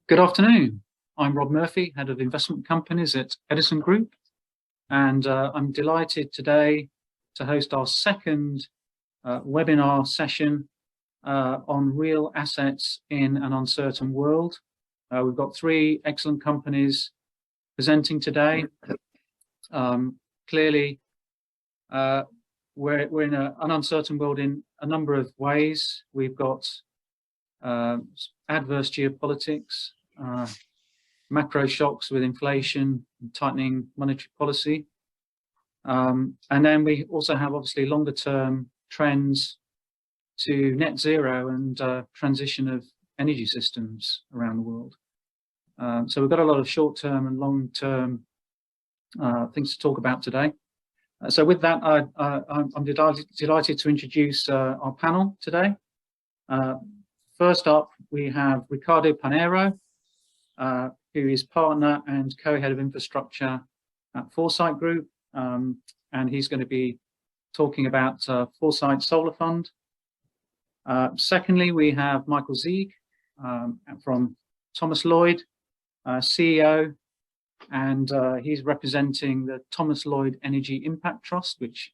Good afternoon. I'm Rob Murphy, Head of Investment Companies at Edison Group, and I'm delighted today to host our second webinar session on real assets in an uncertain world. We've got three excellent companies presenting today. Clearly, we're in an uncertain world in a number of ways. We've got adverse geopolitics, macro shocks with inflation and tightening monetary policy. And then we also have obviously longer term trends to net zero and transition of energy systems around the world. So we've got a lot of short term and long term things to talk about today. So with that, I'm delighted to introduce our panel today. First up, we have Ricardo Piñeiro, who is partner and co-head of infrastructure at Foresight Group, and he's going to be talking about Foresight Solar Fund. Secondly, we have Michael Sieg from ThomasLloyd, CEO, and he's representing the ThomasLloyd Energy Impact Trust, which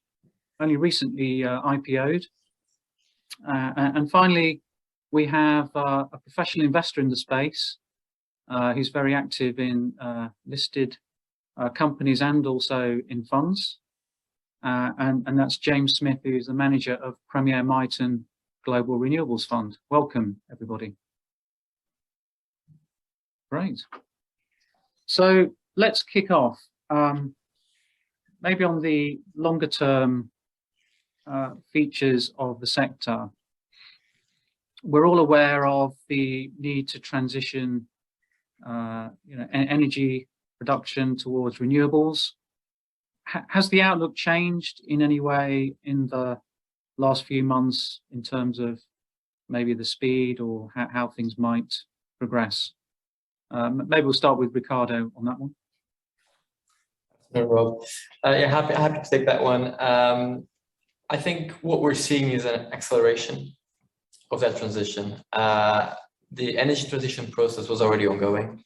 only recently IPO'd. And finally, we have a professional investor in the space who's very active in listed companies and also in funds. And that's James Smith, who's the manager of Premier Miton Global Renewables Fund. Welcome, everybody. Great. So let's kick off. Maybe on the longer term features of the sector. We're all aware of the need to transition energy production towards renewables. Has the outlook changed in any way in the last few months in terms of maybe the speed or how things might progress? Maybe we'll start with Ricardo on that one. No, Rob. Yeah, happy to take that one. I think what we're seeing is an acceleration of that transition. The energy transition process was already ongoing.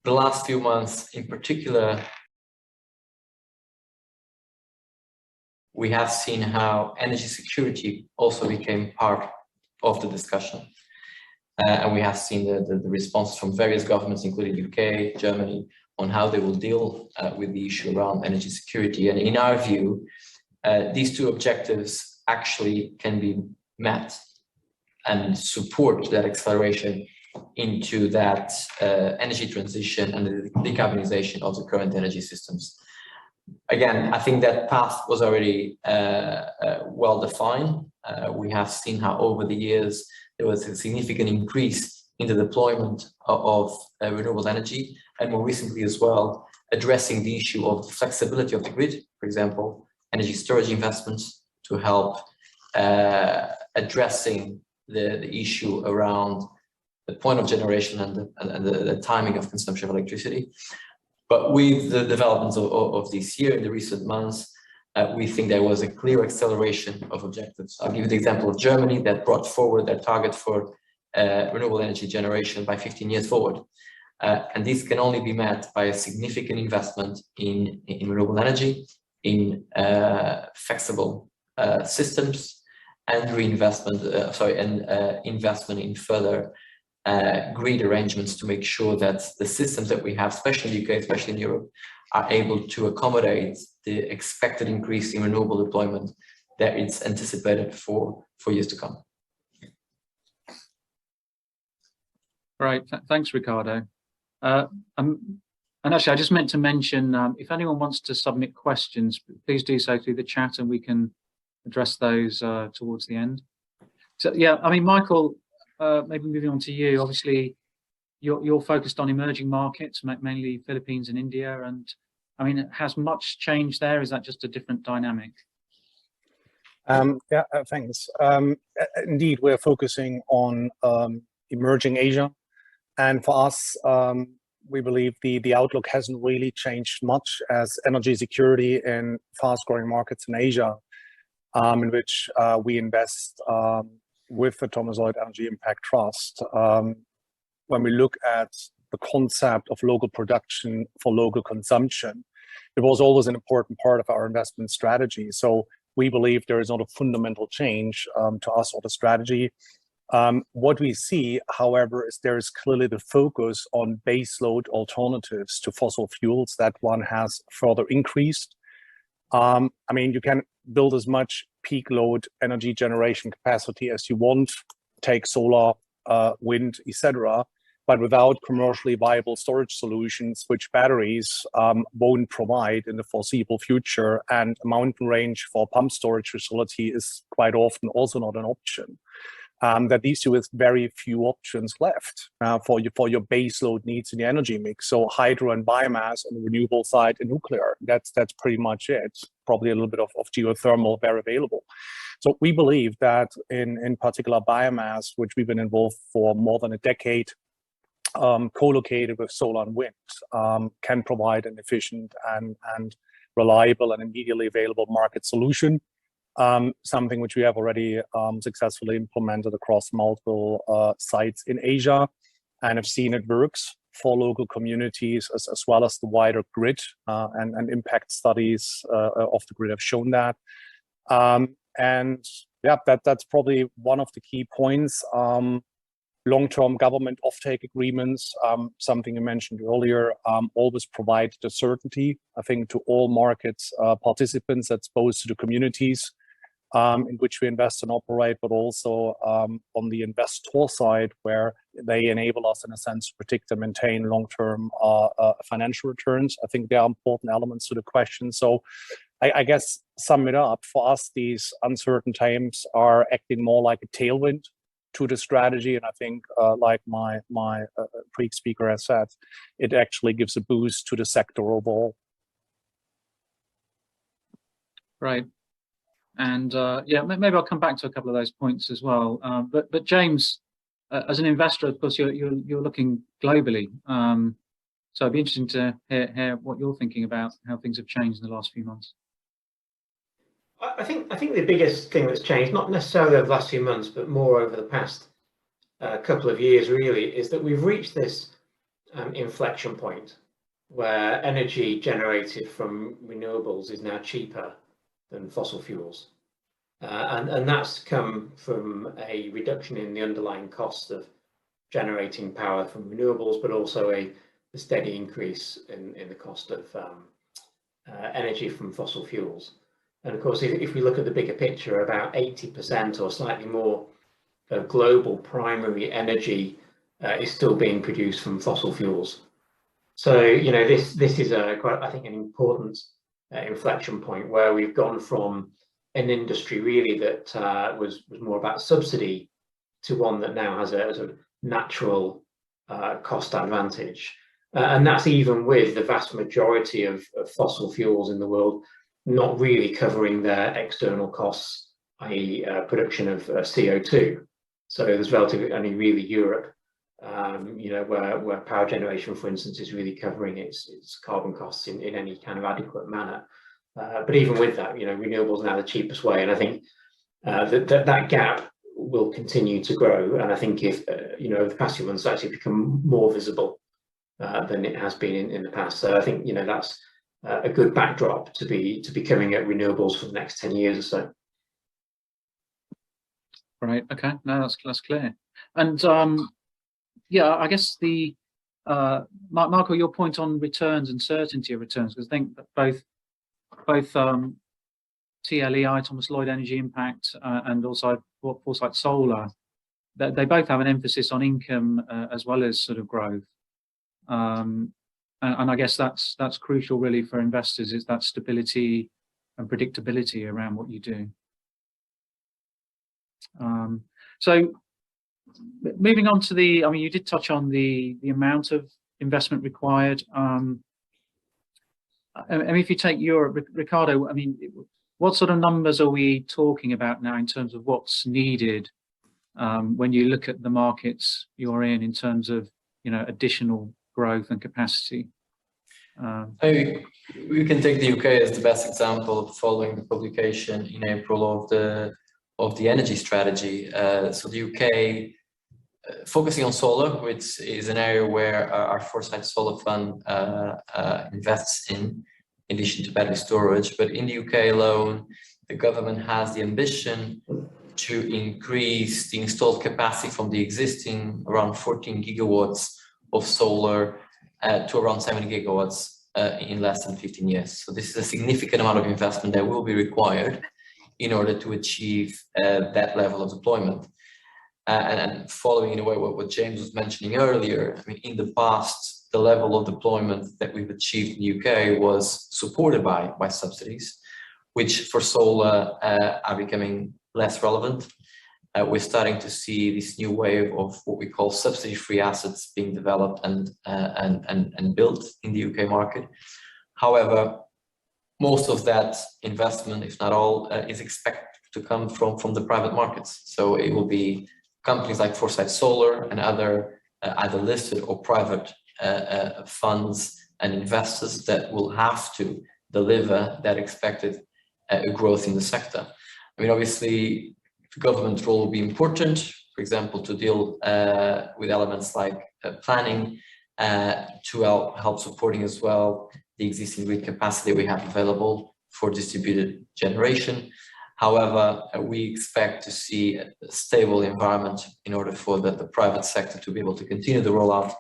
The last few months in particular, we have seen how energy security also became part of the discussion. And we have seen the response from various governments, including UK, Germany, on how they will deal with the issue around energy security. And in our view, these two objectives actually can be met and support that acceleration into that energy transition and the decarbonization of the current energy systems. Again, I think that path was already well defined. We have seen how over the years there was a significant increase in the deployment of renewable energy, and more recently as well, addressing the issue of the flexibility of the grid, for example, energy storage investments to help addressing the issue around the point of generation and the timing of consumption of electricity. But with the developments of this year, in the recent months, we think there was a clear acceleration of objectives. I'll give you the example of Germany that brought forward their target for renewable energy generation by 15 years forward. And this can only be met by a significant investment in renewable energy, in flexible systems, and investment in further grid arrangements to make sure that the systems that we have, especially in the UK, especially in Europe, are able to accommodate the expected increase in renewable deployment that it's anticipated for years to come. Right, thanks, Ricardo. And actually, I just meant to mention, if anyone wants to submit questions, please do so through the chat and we can address those towards the end. So yeah, I mean, Michael, maybe moving on to you. Obviously, you're focused on emerging markets, mainly Philippines and India. And I mean, has much changed there? Is that just a different dynamic? Yeah, thanks. Indeed, we're focusing on emerging Asia. And for us, we believe the outlook hasn't really changed much as energy security in fast-growing markets in Asia, in which we invest with the ThomasLloyd Energy Impact Trust, when we look at the concept of local production for local consumption, it was always an important part of our investment strategy. So we believe there is not a fundamental change to us or the strategy. What we see, however, is there is clearly the focus on baseload alternatives to fossil fuels. That one has further increased. I mean, you can build as much peak load energy generation capacity as you want, take solar, wind, etc., but without commercially viable storage solutions, which batteries won't provide in the foreseeable future, and a mountain range for pump storage facility is quite often also not an option. That leaves you with very few options left for your baseload needs in the energy mix. So hydro and biomass on the renewable side and nuclear, that's pretty much it. Probably a little bit of geothermal where available. So we believe that in particular biomass, which we've been involved for more than a decade, co-located with solar and wind, can provide an efficient and reliable and immediately available market solution. Something which we have already successfully implemented across multiple sites in Asia, and have seen it works for local communities as well as the wider grid, and impact studies of the grid have shown that. And yeah, that's probably one of the key points. Long-term government offtake agreements, something you mentioned earlier, always provide the certainty, I think, to all markets participants, that's both to the communities in which we invest and operate, but also on the investor side, where they enable us, in a sense, to predict and maintain long-term financial returns. I think there are important elements to the question. So I guess, sum it up, for us, these uncertain times are acting more like a tailwind to the strategy, and I think, like my pre-speaker has said, it actually gives a boost to the sector overall. Right, and yeah, maybe I'll come back to a couple of those points as well. But James, as an investor, of course, you're looking globally. So it'd be interesting to hear what you're thinking about how things have changed in the last few months. I think the biggest thing that's changed, not necessarily over the last few months, but more over the past couple of years, really, is that we've reached this inflection point where energy generated from renewables is now cheaper than fossil fuels. And that's come from a reduction in the underlying cost of generating power from renewables, but also a steady increase in the cost of energy from fossil fuels. And of course, if we look at the bigger picture, about 80% or slightly more of global primary energy is still being produced from fossil fuels. So, you know, this is quite, I think, an important inflection point where we've gone from an industry really that was more about subsidy to one that now has a sort of natural cost advantage. And that's even with the vast majority of fossil fuels in the world not really covering their external costs, i.e. Production of CO2. So there's relatively only really Europe, you know, where power generation, for instance, is really covering its carbon costs in any kind of adequate manner. But even with that, you know, renewables are now the cheapest way, and I think that gap will continue to grow. And I think if you know, the past few months actually become more visible than it has been in the past. So I think, you know, that's a good backdrop to be coming at renewables for the next 10 years or so. Right. Okay. No, that's clear. And yeah, I guess the Marco, your point on returns and certainty of returns, because I think that both TLEI, ThomasLloyd Energy Impact, and also Foresight Solar, they both have an emphasis on income as well as sort of growth. And I guess that's crucial really for investors, is that stability and predictability around what you do. So moving on to I mean, you did touch on the amount of investment required. I mean, if you take Europe, Ricardo, I mean, what sort of numbers are we talking about now in terms of what's needed when you look at the markets you're in terms of, you know, additional growth and capacity? We can take the UK as the best example, following the publication in April of the energy strategy. So the UK focusing on solar, which is an area where our Foresight Solar Fund invests in addition to battery storage. But in the UK alone, the government has the ambition to increase the installed capacity from the existing around 14 gigawatts of solar to around 7 gigawatts in less than 15 years. So this is a significant amount of investment that will be required in order to achieve that level of deployment. And following in a way what James was mentioning earlier, I mean, in the past, the level of deployment that we've achieved in the UK was supported by subsidies, which for solar are becoming less relevant. We're starting to see this new wave of what we call subsidy-free assets being developed and built in the UK market. However, most of that investment, if not all, is expected to come from the private markets. So it will be companies like Foresight Solar and other either listed or private funds and investors that will have to deliver that expected growth in the sector. I mean, obviously, the government role will be important, for example, to deal with elements like planning, to help supporting as well the existing grid capacity we have available for distributed generation. However, we expect to see a stable environment in order for the private sector to be able to continue the rollout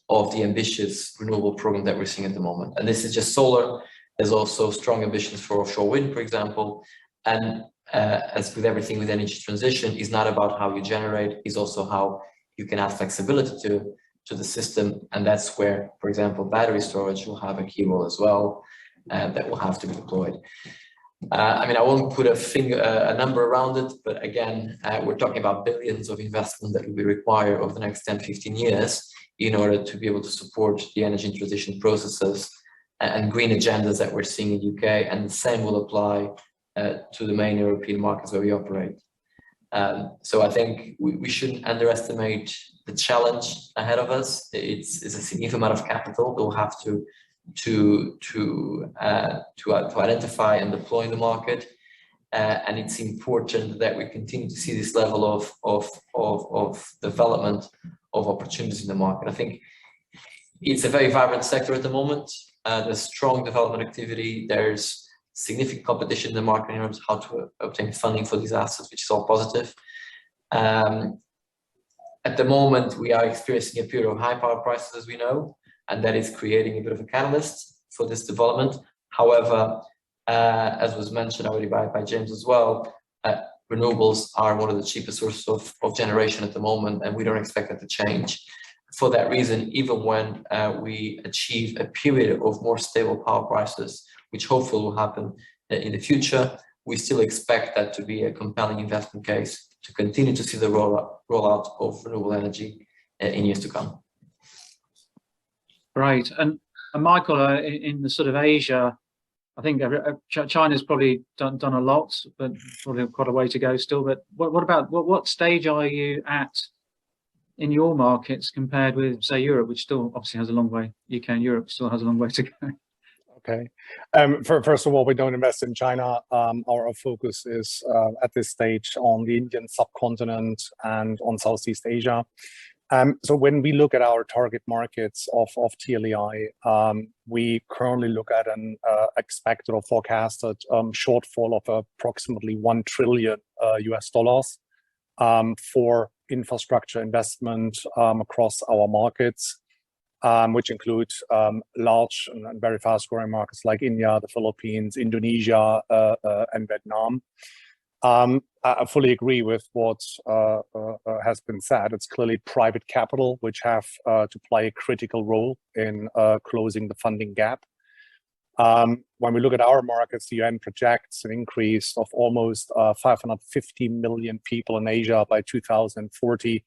of the ambitious renewable program that we're seeing at the moment. And this is just solar. There's also strong ambitions for offshore wind, for example. And as with everything with energy transition, is not about how you generate, is also how you can add flexibility to the system. And that's where, for example, battery storage will have a key role as well, that will have to be deployed. I mean, I won't put a number around it, but again, we're talking about billions of investment that will be required over the next 10, 15 years in order to be able to support the energy transition processes and green agendas that we're seeing in the UK, and the same will apply to the main European markets where we operate. So I think we shouldn't underestimate the challenge ahead of us. It's a significant amount of capital that we'll have to identify and deploy in the market, and it's important that we continue to see this level of development of opportunities in the market. I think it's a very vibrant sector at the moment. There's strong development activity. There's significant competition in the market in terms of how to obtain funding for these assets, which is all positive. At the moment, we are experiencing a period of high power prices, as we know, and that is creating a bit of a catalyst for this development. However, as was mentioned already by James as well, renewables are one of the cheapest sources of generation at the moment, and we don't expect that to change. For that reason, even when we achieve a period of more stable power prices, which hopefully will happen in the future, we still expect that to be a compelling investment case to continue to see the rollout of renewable energy in years to come. Right, and Michael, in the sort of Asia, I think China's probably done a lot, but probably quite a way to go still. But what about what stage are you at in your markets compared with, say, Europe, which still obviously has a long way? UK and Europe still has a long way to go. Okay. First of all, we don't invest in China. Our focus is at this stage on the Indian subcontinent and on Southeast Asia. So when we look at our target markets of TLEI, we currently look at an expected or forecasted shortfall of approximately $1 trillion US dollars for infrastructure investment across our markets, which include large and very fast growing markets like India, the Philippines, Indonesia, and Vietnam. I fully agree with what has been said. It's clearly private capital which have to play a critical role in closing the funding gap. When we look at our markets, the UN projects an increase of almost 550 million people in Asia by 2040.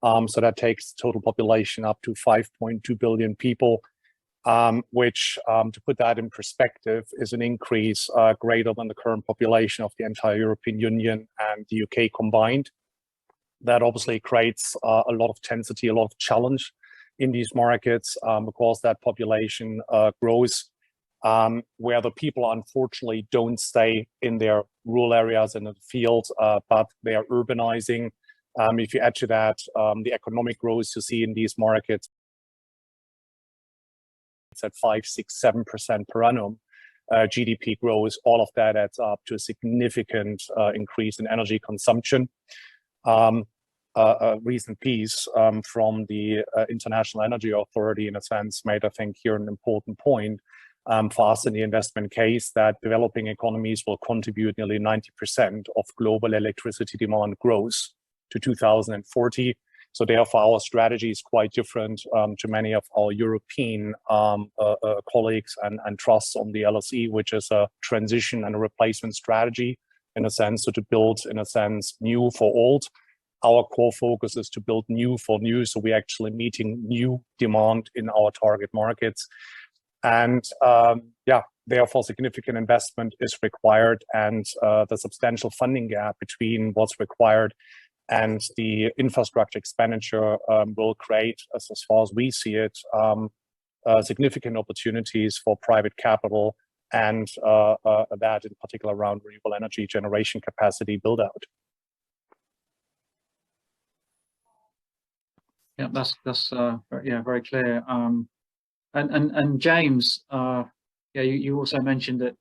So that takes total population up to 5.2 billion people, which, to put that in perspective, is an increase greater than the current population of the entire European Union and the UK combined. That obviously creates a lot of tensity, a lot of challenge in these markets because that population grows, where the people unfortunately don't stay in their rural areas and in the fields, but they are urbanizing. If you add to that the economic growth you see in these markets, it's at 5, 6, 7% per annum. GDP growth, all of that adds up to a significant increase in energy consumption. A recent piece from the International Energy Authority, in a sense, made, I think, here an important point for us in the investment case, that developing economies will contribute nearly 90% of global electricity demand growth to 2040. So therefore, our strategy is quite different to many of our European colleagues and trusts on the LSE, which is a transition and a replacement strategy, in a sense, so to build, in a sense, new for old. Our core focus is to build new for new, so we're actually meeting new demand in our target markets. And therefore, significant investment is required, and the substantial funding gap between what's required and the infrastructure expenditure will create, as far as we see it, significant opportunities for private capital, and that in particular around renewable energy generation capacity build out. Yeah, that's very clear. And James, you also mentioned that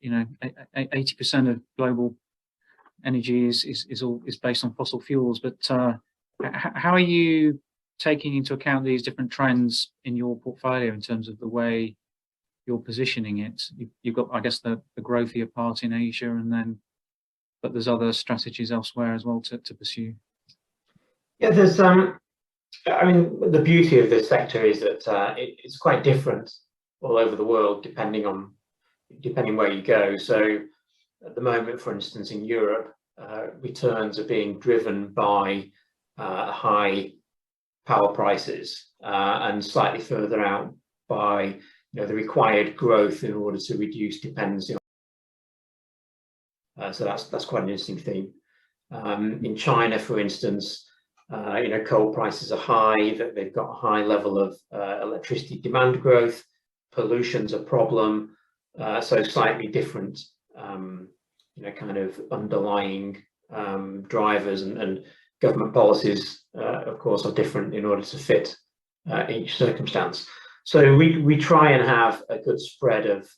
80% of global energy is based on fossil fuels. But how are you taking into account these different trends in your portfolio in terms of the way you're positioning it? You've got, I guess, the growthier part in Asia, but there's other strategies elsewhere as well to pursue. Yeah, there's I mean, the beauty of this sector is that it's quite different all over the world, depending where you go. So at the moment, for instance, in Europe, returns are being driven by high power prices, and slightly further out by the required growth in order to reduce dependency on. So that's quite an interesting theme. In China, for instance, coal prices are high, that they've got a high level of electricity demand growth, pollution's a problem, so slightly different kind of underlying drivers, and government policies of course are different in order to fit each circumstance. So we try and have a good spread of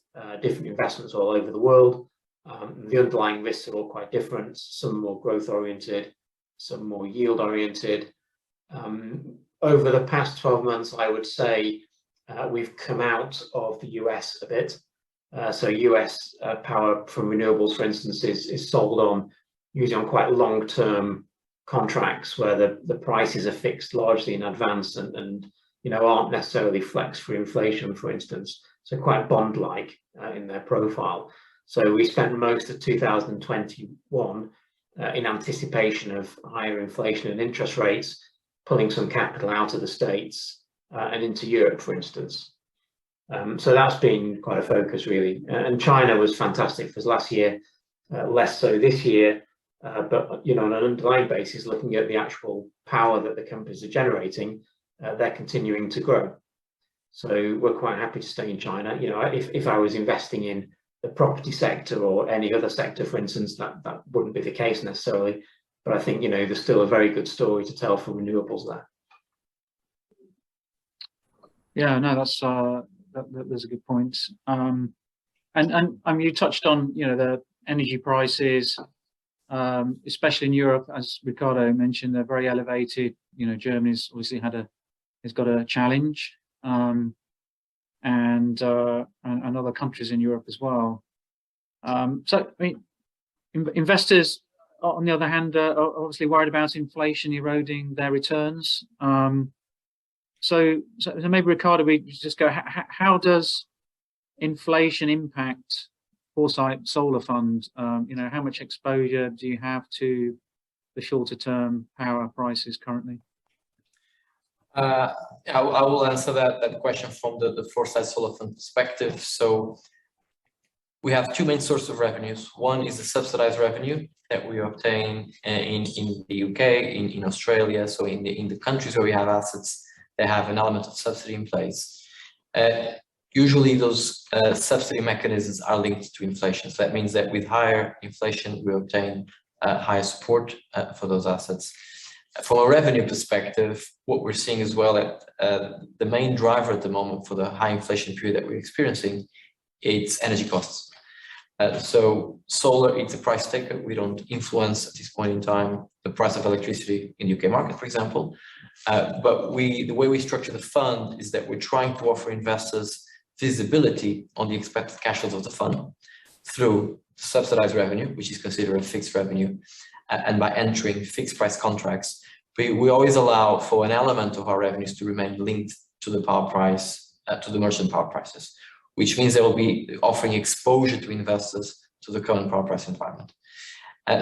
different investments all over the world. The underlying risks are all quite different, some more growth oriented, some more yield oriented. Over the past 12 months, I would say we've come out of the US a bit. So US power from renewables, for instance, is sold usually on quite long-term contracts where the prices are fixed largely in advance and aren't necessarily flexed for inflation, for instance. So quite bond-like in their profile. So we spent most of 2021 in anticipation of higher inflation and interest rates, pulling some capital out of the States and into Europe, for instance. So that's been quite a focus, really. And China was fantastic for last year, less so this year. But on an underlying basis, looking at the actual power that the companies are generating, they're continuing to grow. So we're quite happy to stay in China. If I was investing in the property sector or any other sector, for instance, that wouldn't be the case necessarily. But I think there's still a very good story to tell for renewables there. Yeah, no, that's a good point. And you touched on the energy prices, especially in Europe, as Ricardo mentioned, they're very elevated. Germany's obviously has got a challenge, and other countries in Europe as well. So I mean, investors, on the other hand, are obviously worried about inflation eroding their returns. So maybe, Ricardo, we just go, how does inflation impact Foresight Solar Fund? How much exposure do you have to the shorter term power prices currently? I will answer that question from the Foresight Solar Fund perspective. So we have two main sources of revenues. One is the subsidized revenue that we obtain in the UK, in Australia. So in the countries where we have assets, they have an element of subsidy in place. Usually those subsidy mechanisms are linked to inflation. So that means that with higher inflation, we obtain higher support for those assets. From a revenue perspective, what we're seeing as well that the main driver at the moment for the high inflation period that we're experiencing, it's energy costs. So solar, it's a price taker. We don't influence at this point in time the price of electricity in the UK market, for example. But the way we structure the fund is that we're trying to offer investors visibility on the expected cash flows of the fund through subsidized revenue, which is considered a fixed revenue, and by entering fixed price contracts. We always allow for an element of our revenues to remain linked to the power price, to the merchant power prices, which means they will be offering exposure to investors to the current power price environment.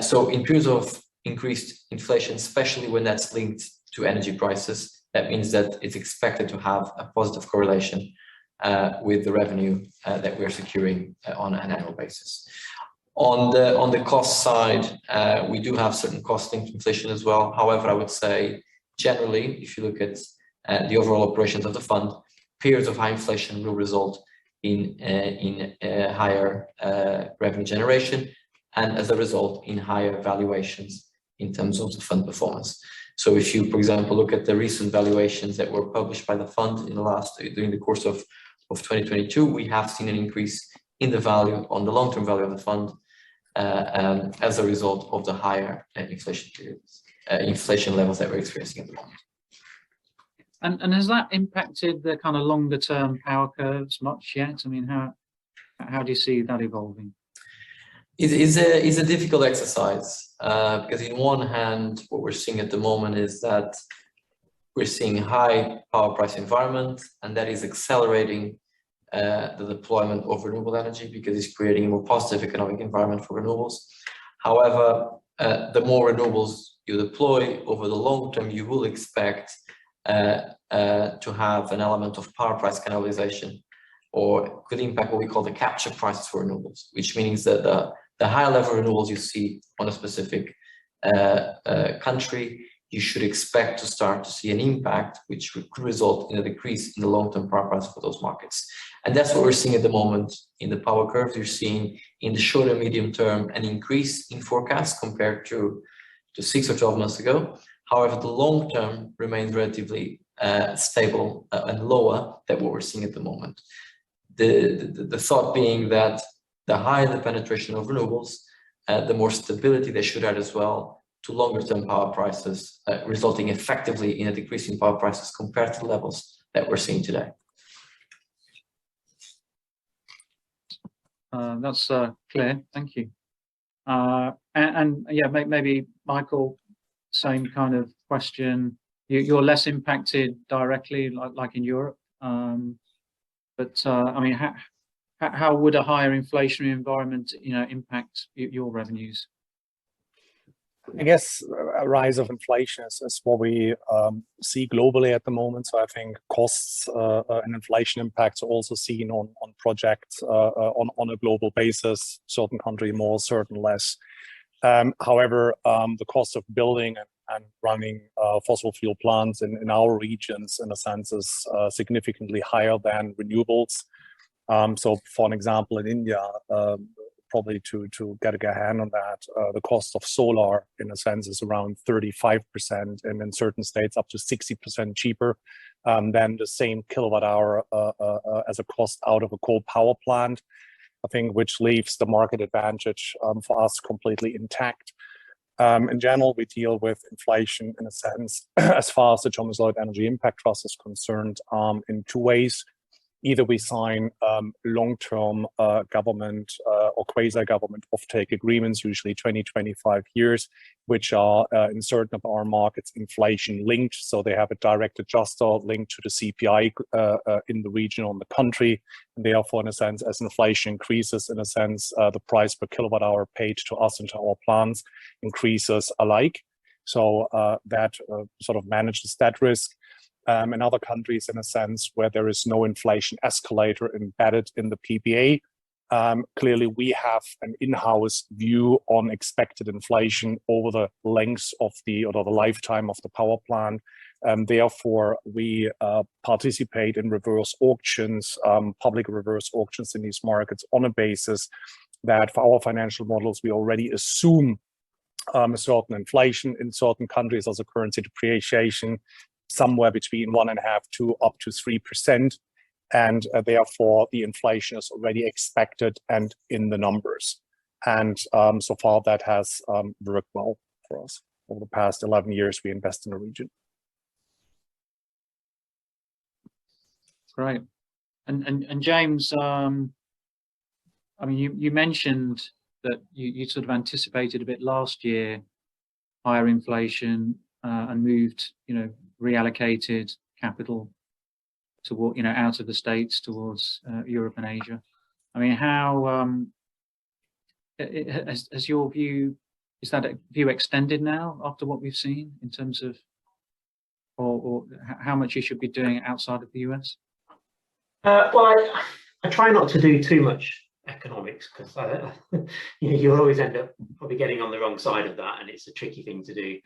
So in periods of increased inflation, especially when that's linked to energy prices, that means that it's expected to have a positive correlation with the revenue that we're securing on an annual basis. On the cost side, we do have certain cost linked inflation as well. However, I would say generally, if you look at the overall operations of the fund, periods of high inflation will result in higher revenue generation, and as a result, in higher valuations in terms of the fund performance. So if you, for example, look at the recent valuations that were published by the fund during the course of 2022, we have seen an increase in the value, on the long-term value of the fund, as a result of the higher inflation levels that we're experiencing at the moment. And has that impacted the kind of longer term power curves much yet? I mean, how do you see that evolving? It's a difficult exercise because in one hand, what we're seeing at the moment is that we're seeing high power price environment, and that is accelerating the deployment of renewable energy because it's creating a more positive economic environment for renewables. However, the more renewables you deploy over the long term, you will expect to have an element of power price cannibalization, or could impact what we call the capture prices for renewables, which means that the higher level renewables you see on a specific country, you should expect to start to see an impact which could result in a decrease in the long-term power price for those markets. And that's what we're seeing at the moment in the power curve. You're seeing in the short and medium term an increase in forecasts compared to 6 or 12 months ago. However, the long term remains relatively stable and lower than what we're seeing at the moment. The thought being that the higher the penetration of renewables, the more stability they should add as well to longer term power prices, resulting effectively in a decrease in power prices compared to the levels that we're seeing today. That's clear, thank you. And yeah, maybe Michael, same kind of question. You're less impacted directly, like in Europe, but I mean, how would a higher inflationary environment, impact your revenues? I guess a rise of inflation is what we see globally at the moment. So I think costs and inflation impacts are also seen on projects on a global basis, certain country more, certain less. However, the cost of building and running fossil fuel plants in our regions, in a sense, is significantly higher than renewables. So for an example, in India, probably to get a hand on that, the cost of solar, in a sense, is around 35%, and in certain states up to 60% cheaper than the same kilowatt hour as a cost out of a coal power plant, I think, which leaves the market advantage for us completely intact. In general, we deal with inflation, in a sense, as far as the ThomasLloyd Energy Impact Trust is concerned, in two ways. Either we sign long-term government or quasi-government offtake agreements, usually 20-25 years, which are in certain of our markets inflation-linked. So they have a direct adjuster linked to the CPI in the region or in the country. And therefore, in a sense, as inflation increases, in a sense, the price per kilowatt hour paid to us and to our plants increases alike. So that sort of manages that risk. In other countries, in a sense, where there is no inflation escalator embedded in the PPA, clearly we have an in-house view on expected inflation over the length of the lifetime of the power plant. Therefore, we participate in reverse auctions, public reverse auctions in these markets on a basis that for our financial models, we already assume a certain inflation in certain countries, also currency depreciation, somewhere between 1.5% to up to 3%. And therefore, the inflation is already expected and in the numbers. And so far, that has worked well for us. Over the past 11 years, we invest in the region. Great. And James, I mean, you mentioned that you sort of anticipated a bit last year higher inflation and moved, reallocated capital toward, out of the States towards Europe and Asia. I mean, how has your view, is that view extended now after what we've seen in terms of, or how much you should be doing outside of the US? Well, I try not to do too much economics because you'll always end up probably getting on the wrong side of that, and it's a tricky thing to do.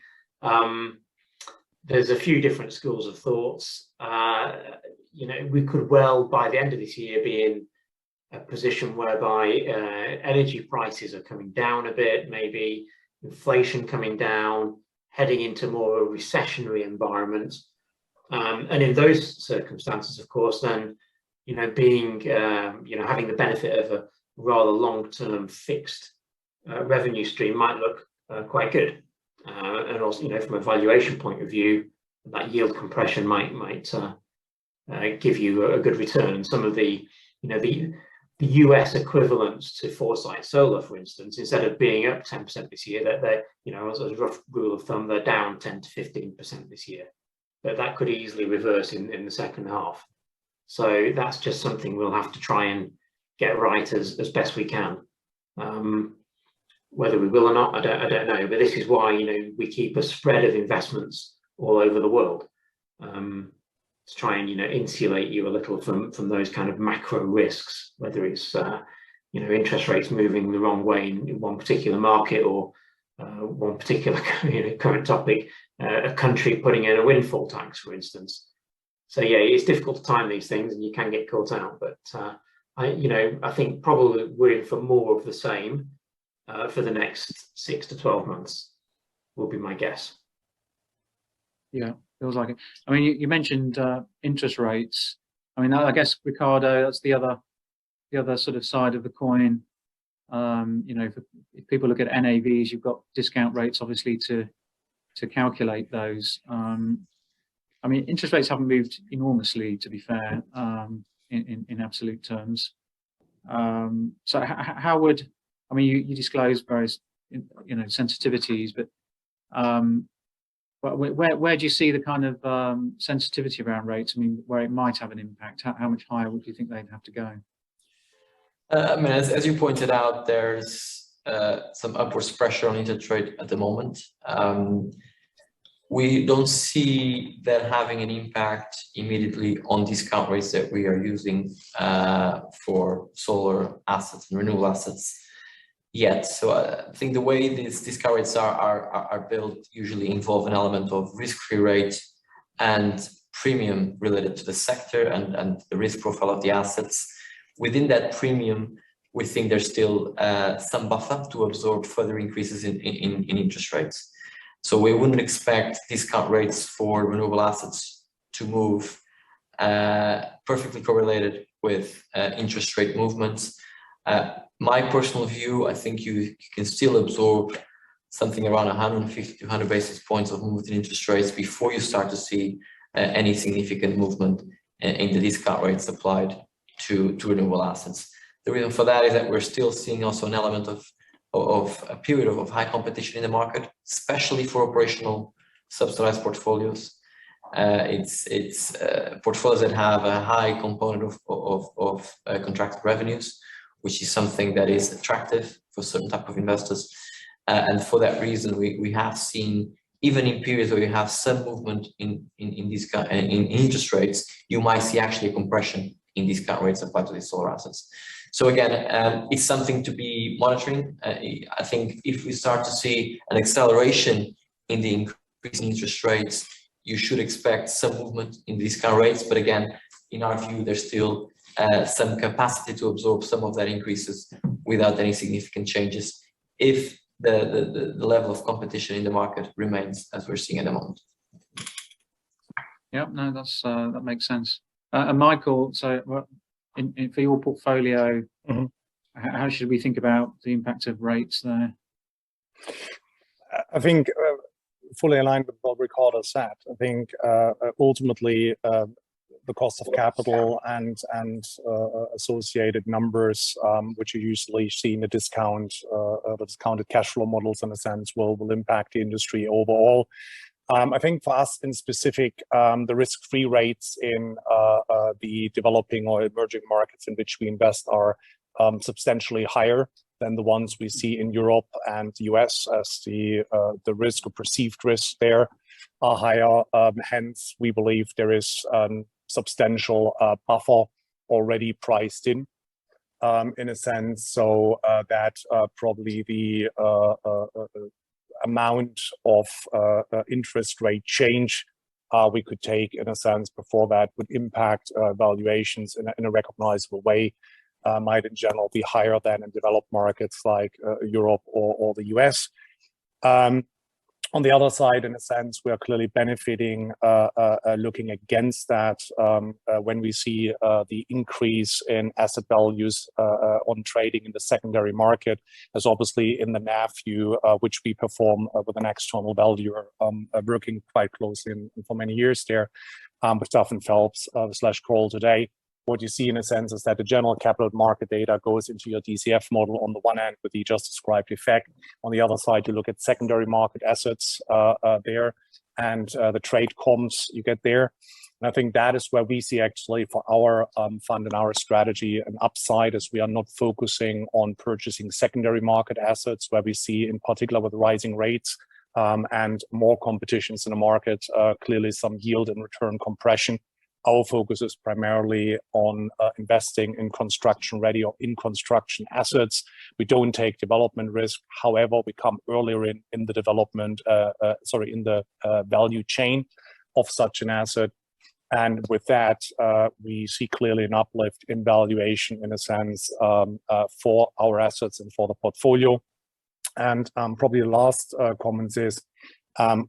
There's a few different schools of thoughts. We could well, by the end of this year, be in a position whereby energy prices are coming down a bit, maybe inflation coming down, heading into more of a recessionary environment. And in those circumstances, of course, then being, having the benefit of a rather long-term fixed revenue stream might look quite good. And also, from a valuation point of view, that yield compression might give you a good return. And some of the US equivalents to Foresight Solar, for instance, instead of being up 10% this year, they're as a rough rule of thumb, they're down 10 to 15% this year. But that could easily reverse in the second half. So that's just something we'll have to try and get right as best we can. Whether we will or not, I don't know. But this is why we keep a spread of investments all over the world to try and insulate you a little from those kind of macro risks, whether it's interest rates moving the wrong way in one particular market or one particular current topic, a country putting in a windfall tax, for instance. So yeah, it's difficult to time these things, and you can get caught out. But I think probably we're in for more of the same for the next 6 to 12 months. Will be my guess. Yeah, feels like it. I mean, you mentioned interest rates. I mean, I guess, Ricardo, that's the other sort of side of the coin. If people look at NAVs, you've got discount rates, obviously, to calculate those. I mean, interest rates haven't moved enormously, to be fair, in absolute terms. So how would, I mean, you disclose various, sensitivities, but where do you see the kind of sensitivity around rates? I mean, where it might have an impact? How much higher would you think they'd have to go? I mean, as you pointed out, there's some upwards pressure on interest rate at the moment. We don't see that having an impact immediately on discount rates that we are using for solar assets and renewable assets yet. So I think the way these discount rates are built usually involve an element of risk-free rate and premium related to the sector and the risk profile of the assets. Within that premium, we think there's still some buffer to absorb further increases in interest rates. So we wouldn't expect discount rates for renewable assets to move perfectly correlated with interest rate movements. My personal view, I think you can still absorb something around 150 to 100 basis points of movement in interest rates before you start to see any significant movement in the discount rates applied to renewable assets. The reason for that is that we're still seeing also an element of a period of high competition in the market, especially for operational subsidized portfolios. It's portfolios that have a high component of contracted revenues, which is something that is attractive for certain type of investors. And for that reason, we have seen, even in periods where you have some movement in interest rates, you might see actually a compression in discount rates applied to these solar assets. So again, it's something to be monitoring. I think if we start to see an acceleration in the increase in interest rates, you should expect some movement in discount rates. But again, in our view, there's still some capacity to absorb some of that increases without any significant changes if the level of competition in the market remains as we're seeing at the moment. Yeah, no, that makes sense. And Michael, so for your portfolio, how should we think about the impact of rates there? I think fully aligned with what Ricardo said. I think ultimately the cost of capital and associated numbers, which you usually see in the discounted cash flow models, in a sense, will impact the industry overall. I think for us in specific, the risk-free rates in the developing or emerging markets in which we invest are substantially higher than the ones we see in Europe and the US, as the risk or perceived risk there are higher. Hence, we believe there is substantial buffer already priced in a sense, so that probably the amount of interest rate change we could take, in a sense, before that would impact valuations in a recognizable way, might in general be higher than in developed markets like Europe or the US. On the other side, in a sense, we are clearly benefiting looking against that when we see the increase in asset values on trading in the secondary market, as obviously in the NAV view, which we perform with an external valuer, working quite closely for many years there with Duff and Phelps / Kroll today. What you see in a sense is that the general capital market data goes into your DCF model on the one hand with the just described effect. On the other side, you look at secondary market assets there and the trade comps you get there. And I think that is where we see actually for our fund and our strategy an upside, as we are not focusing on purchasing secondary market assets, where we see in particular with rising rates and more competitions in the market, clearly some yield and return compression. Our focus is primarily on investing in construction-ready or in construction assets. We don't take development risk. However, we come earlier in the development, in the value chain of such an asset. And with that, we see clearly an uplift in valuation, in a sense, for our assets and for the portfolio. And probably the last comment is,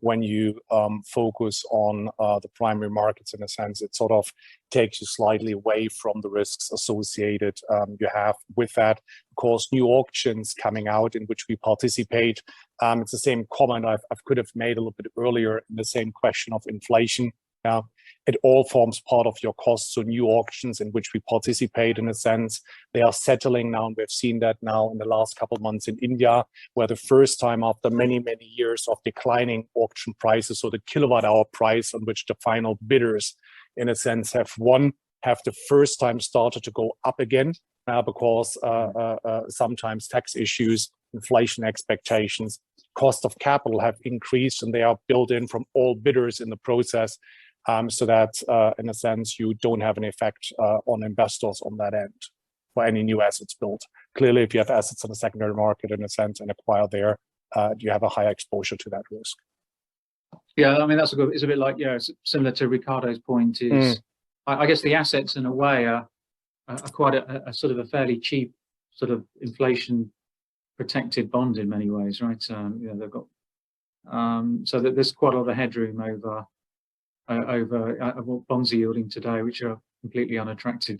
when you focus on the primary markets, in a sense, it sort of takes you slightly away from the risks associated you have with that. Of course, new auctions coming out in which we participate. It's the same comment I could have made a little bit earlier in the same question of inflation. It all forms part of your costs. So new auctions in which we participate, in a sense, they are settling now, and we've seen that now in the last couple of months in India, where the first time after many, many years of declining auction prices, so the kilowatt hour price on which the final bidders, in a sense, have the first time started to go up again, because sometimes tax issues, inflation expectations, cost of capital have increased, and they are built in from all bidders in the process. So that, in a sense, you don't have an effect on investors on that end for any new assets built. Clearly, if you have assets in the secondary market, in a sense, and acquire there, you have a higher exposure to that risk. Yeah, I mean, it's a bit like, similar to Ricardo's point is, I guess the assets in a way are quite a sort of a fairly cheap sort of inflation protected bond in many ways, right? They've got, so that there's quite a lot of headroom over what bonds are yielding today, which are completely unattractive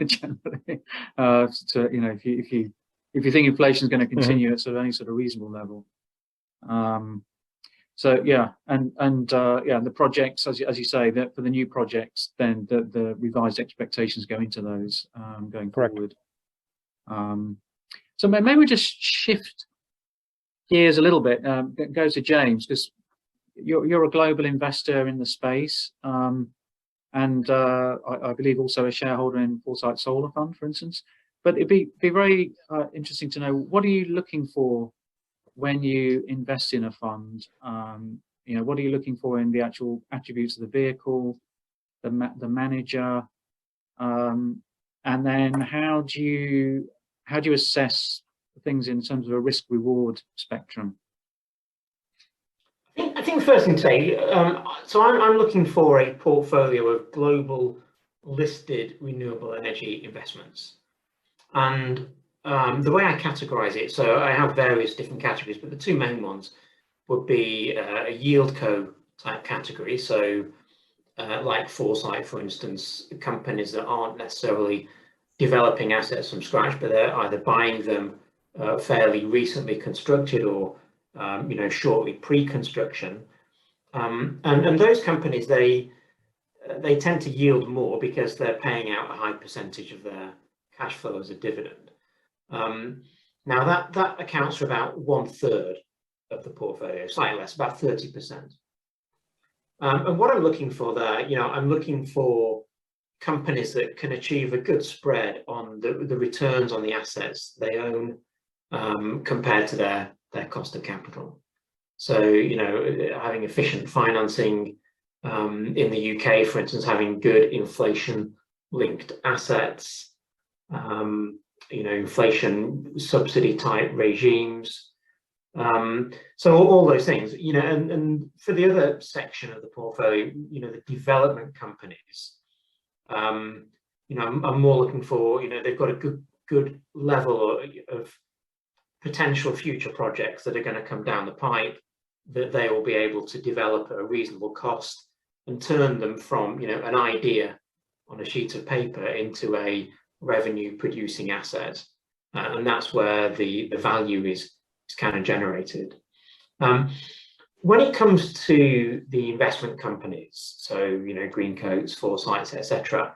generally. If you think inflation is going to continue at sort of any sort of reasonable level. The projects, as you say, that for the new projects, then the revised expectations go into those going forward. So maybe we just shift gears a little bit. Go to James, because you're a global investor in the space, and I believe also a shareholder in Foresight Solar Fund, for instance. But it'd be very interesting to know, what are you looking for when you invest in a fund? What are you looking for in the actual attributes of the vehicle, the manager, and then how do you assess things in terms of a risk-reward spectrum? I think the first thing to say, so I'm looking for a portfolio of global listed renewable energy investments. And the way I categorize it, so I have various different categories, but the two main ones would be a yield co type category. So like Foresight, for instance, companies that aren't necessarily developing assets from scratch, but they're either buying them fairly recently constructed or shortly pre-construction. And those companies, they tend to yield more because they're paying out a high percentage of their cash flow as a dividend. Now that accounts for about 1/3 of the portfolio, slightly less, about 30%. And what I'm looking for there, I'm looking for companies that can achieve a good spread on the returns on the assets they own compared to their cost of capital. So, having efficient financing in the UK, for instance, having good inflation-linked assets, inflation subsidy type regimes. So all those things, and for the other section of the portfolio, the development companies, I'm more looking for, they've got a good level of potential future projects that are going to come down the pipe, that they will be able to develop at a reasonable cost and turn them from, an idea on a sheet of paper into a revenue producing asset. And that's where the value is kind of generated. When it comes to the investment companies, so Greencoats, Foresights, etc.,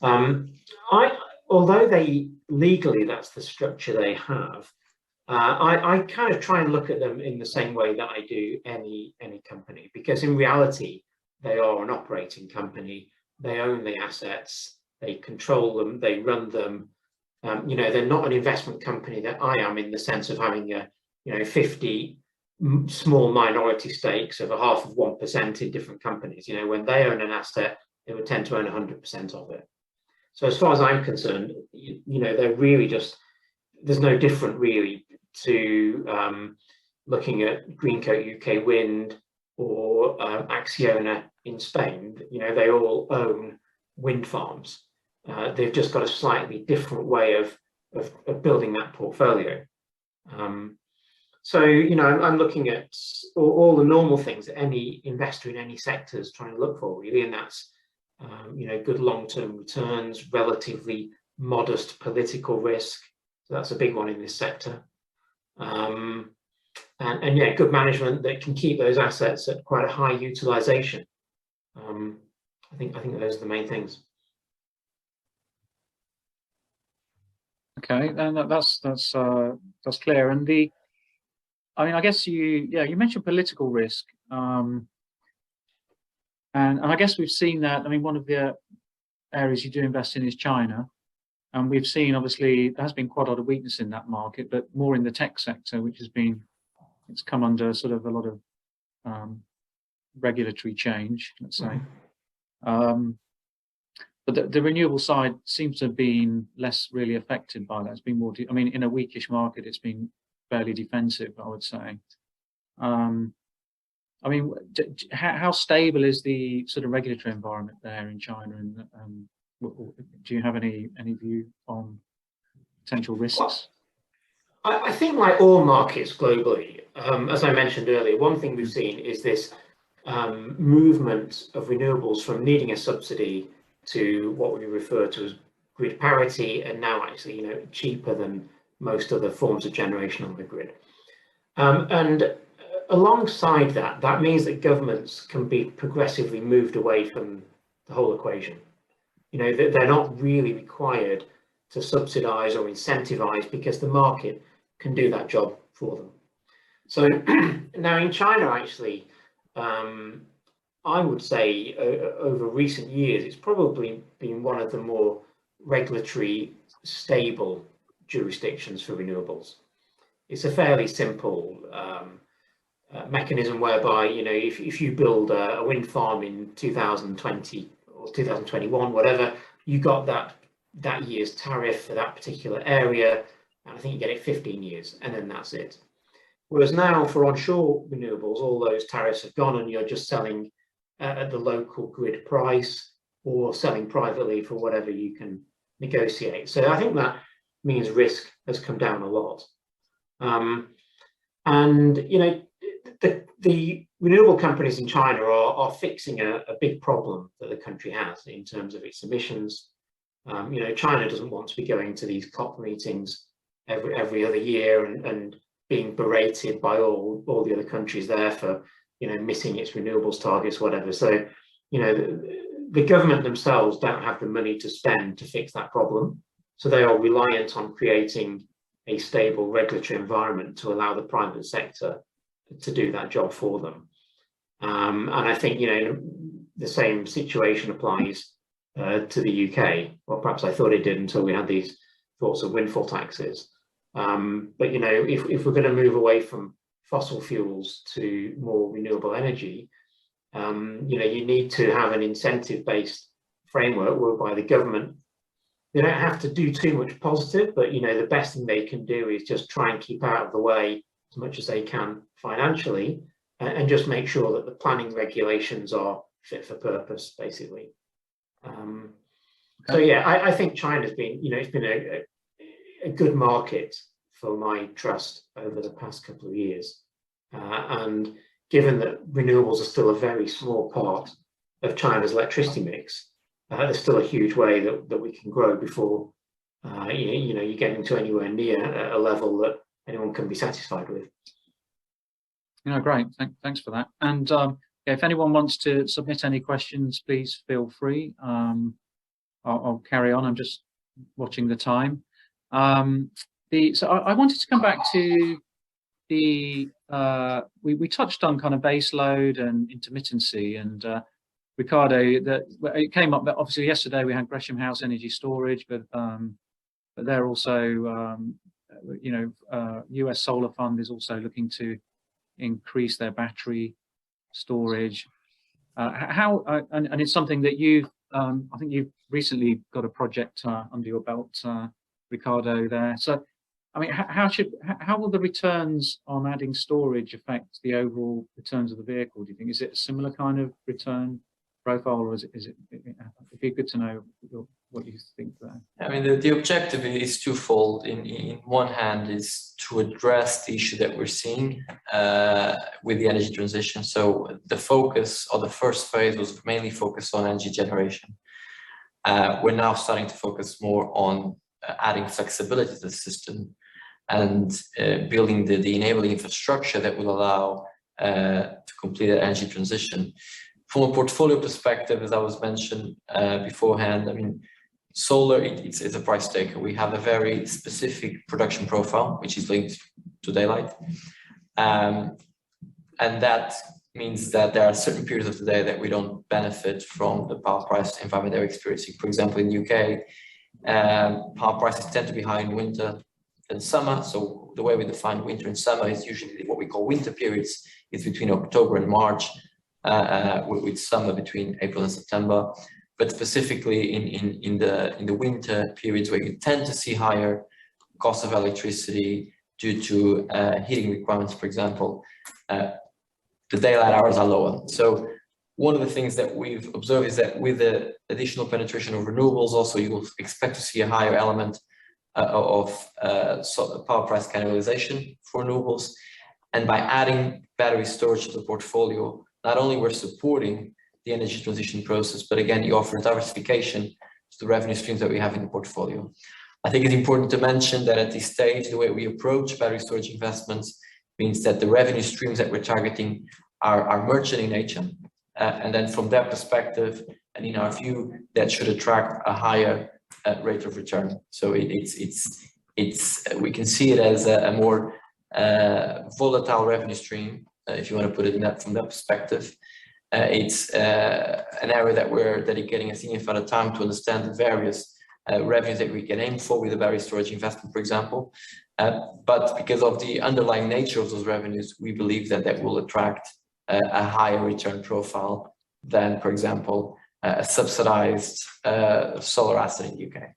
although they legally that's the structure they have, I kind of try and look at them in the same way that I do any company, because in reality they are an operating company. They own the assets, they control them, they run them. They're not an investment company that I am, in the sense of having a 50 small minority stakes of 0.5% in different companies. When they own an asset, they would tend to own 100% of it. So as far as I'm concerned, they're really just, there's no different really to looking at Greencoat UK Wind or Acciona in Spain. They all own wind farms. They've just got a slightly different way of building that portfolio. So, I'm looking at all the normal things that any investor in any sector is trying to look for, really, and that's, good long-term returns, relatively modest political risk. So that's a big one in this sector. And yeah, good management that can keep those assets at quite a high utilization. I think those are the main things. Okay, and that's clear. And I guess you mentioned political risk, and I guess we've seen that. One of the areas you do invest in is China, and we've seen, obviously, there has been quite a lot of weakness in that market, but more in the tech sector, which it's come under sort of a lot of regulatory change, let's say. But the renewable side seems to have been less really affected by that. It's been more, in a weakish market, it's been fairly defensive, I would say. How stable is the sort of regulatory environment there in China? And do you have any view on potential risks? Well, I think, like all markets globally, as I mentioned earlier, one thing we've seen is this movement of renewables from needing a subsidy to what we refer to as grid parity, and now actually, cheaper than most other forms of generation on the grid. And alongside that, that means that governments can be progressively moved away from the whole equation. They're not really required to subsidize or incentivize, because the market can do that job for them. So now in China, actually, I would say over recent years, it's probably been one of the more regulatory stable jurisdictions for renewables. It's a fairly simple mechanism whereby, if you build a wind farm in 2020 or 2021, whatever, you got that year's tariff for that particular area, and I think you get it 15 years, and then that's it. Whereas now for onshore renewables, all those tariffs have gone, and you're just selling at the local grid price or selling privately for whatever you can negotiate. So I think that means risk has come down a lot. And you know, the renewable companies in China are fixing a big problem that the country has in terms of its emissions. You know, China doesn't want to be going to these COP meetings every other year and being berated by all the other countries there for, you know, missing its renewables targets, whatever. So, you know, the government themselves don't have the money to spend to fix that problem. So they are reliant on creating a stable regulatory environment to allow the private sector to do that job for them. And I think, you know, the same situation applies to the UK. Well, perhaps I thought it did until we had these thoughts of windfall taxes. But, you know, if we're going to move away from fossil fuels to more renewable energy, you know, you need to have an incentive-based framework whereby the government, they don't have to do too much positive, but, you know, the best thing they can do is just try and keep out of the way as much as they can financially, and just make sure that the planning regulations are fit for purpose, basically. So yeah, I think China's been, you know, it's been a good market for my trust over the past couple of years. And given that renewables are still a very small part of China's electricity mix, there's still a huge way that we can grow before you know, you're getting to anywhere near a level that anyone can be satisfied with. You know, great. Thanks for that. And yeah, if anyone wants to submit any questions, please feel free. I'll carry on. I'm just watching the time. So I wanted to come back to the we touched on kind of base load and intermittency, and Ricardo, that it came up. Obviously, yesterday we had Gresham House Energy Storage, but they're also you know, US Solar Fund is also looking to increase their battery storage. And it's something that you've I think you've recently got a project under your belt, Ricardo, there. So, I mean, how will the returns on adding storage affect the overall returns of the vehicle? Do you think, is it a similar kind of return profile, or is it it'd be good to know what you think there? I mean, the objective is twofold. In one hand is to address the issue that we're seeing with the energy transition. So the focus, or the first phase, was mainly focused on energy generation. We're now starting to focus more on adding flexibility to the system and building the enabling infrastructure that will allow to complete that energy transition. From a portfolio perspective, as I was mentioned beforehand, I mean, solar, it's a price taker. We have a very specific production profile, which is linked to daylight. And that means that there are certain periods of the day that we don't benefit from the power price environment they're experiencing. For example, in the UK, power prices tend to be higher in winter than summer. So the way we define winter and summer is usually what we call winter periods. It's between October and March, with summer between April and September. But specifically in the winter periods, where you tend to see higher cost of electricity due to heating requirements, for example, the daylight hours are lower. So one of the things that we've observed is that with the additional penetration of renewables, also you will expect to see a higher element of power price cannibalization for renewables. And by adding battery storage to the portfolio, not only we're supporting the energy transition process, but again, you offer diversification to the revenue streams that we have in the portfolio. I think it's important to mention that at this stage, the way we approach battery storage investments means that the revenue streams that we're targeting are merchant in nature. And then from that perspective, and in our view, that should attract a higher rate of return. So we can see it as a more volatile revenue stream, if you want to put it from that perspective. It's an area that we're dedicating a significant amount of time to understand the various revenues that we can aim for with a battery storage investment, for example. But because of the underlying nature of those revenues, we believe that will attract a higher return profile than, for example, a subsidized solar asset in the UK.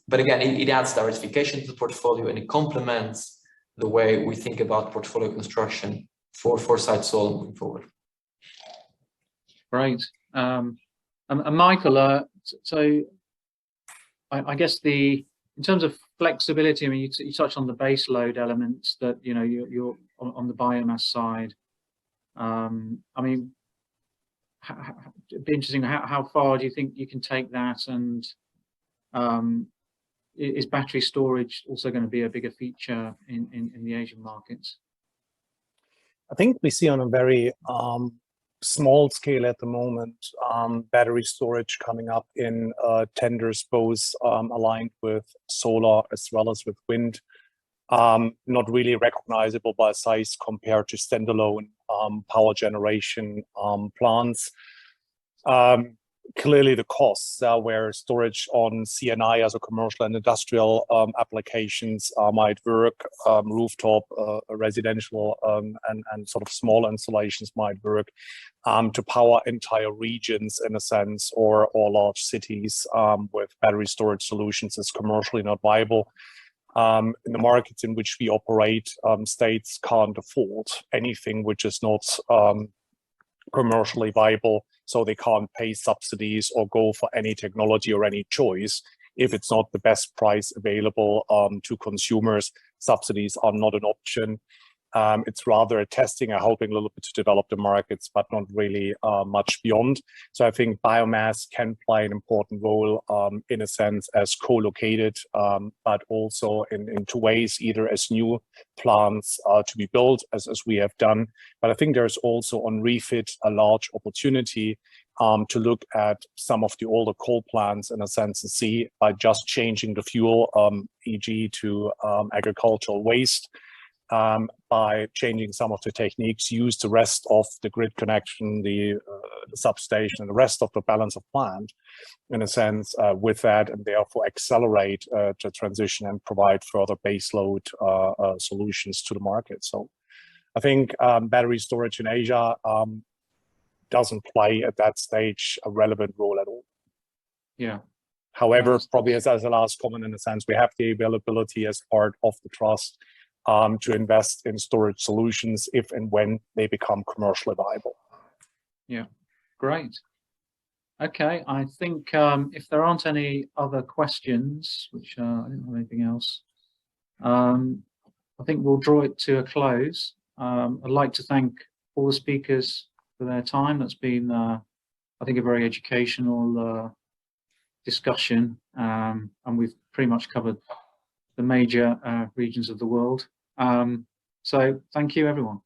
But again, it adds diversification to the portfolio, and it complements the way we think about portfolio construction for Foresight Solar moving forward. Great. And Michael, so I guess the in terms of flexibility, I mean, you touched on the base load elements that, you know, you're on the biomass side. I mean, it'd be interesting, how far do you think you can take that? And is battery storage also going to be a bigger feature in the Asian markets? I think we see on a very small scale at the moment battery storage coming up in tenders, both aligned with solar as well as with wind. Not really recognizable by size compared to standalone power generation plants. Clearly the costs where storage on CNI as a commercial and industrial applications might work, rooftop, residential and sort of small installations might work, to power entire regions in a sense, or large cities with battery storage solutions is commercially not viable. In the markets in which we operate, states can't afford anything which is not commercially viable, so they can't pay subsidies or go for any technology or any choice if it's not the best price available to consumers. Subsidies are not an option. It's rather a testing, helping a little bit to develop the markets, but not really much beyond. So I think biomass can play an important role in a sense as co-located, but also in two ways, either as new plants to be built, as we have done. But I think there's also on refit a large opportunity to look at some of the older coal plants in a sense and see by just changing the fuel, e.g. to agricultural waste, by changing some of the techniques, use the rest of the grid connection, the substation, and the rest of the balance of plant, in a sense, with that, and therefore accelerate the transition and provide further baseload solutions to the market. So I think battery storage in Asia doesn't play at that stage a relevant role at all. Yeah. However, probably as a last comment, in a sense, we have the availability as part of the trust to invest in storage solutions if and when they become commercially viable. Yeah, great. Okay, I think if there aren't any other questions, which I don't have anything else, I think we'll draw it to a close. I'd like to thank all the speakers for their time. That's been, I think, a very educational discussion, and we've pretty much covered the major regions of the world. So thank you, everyone.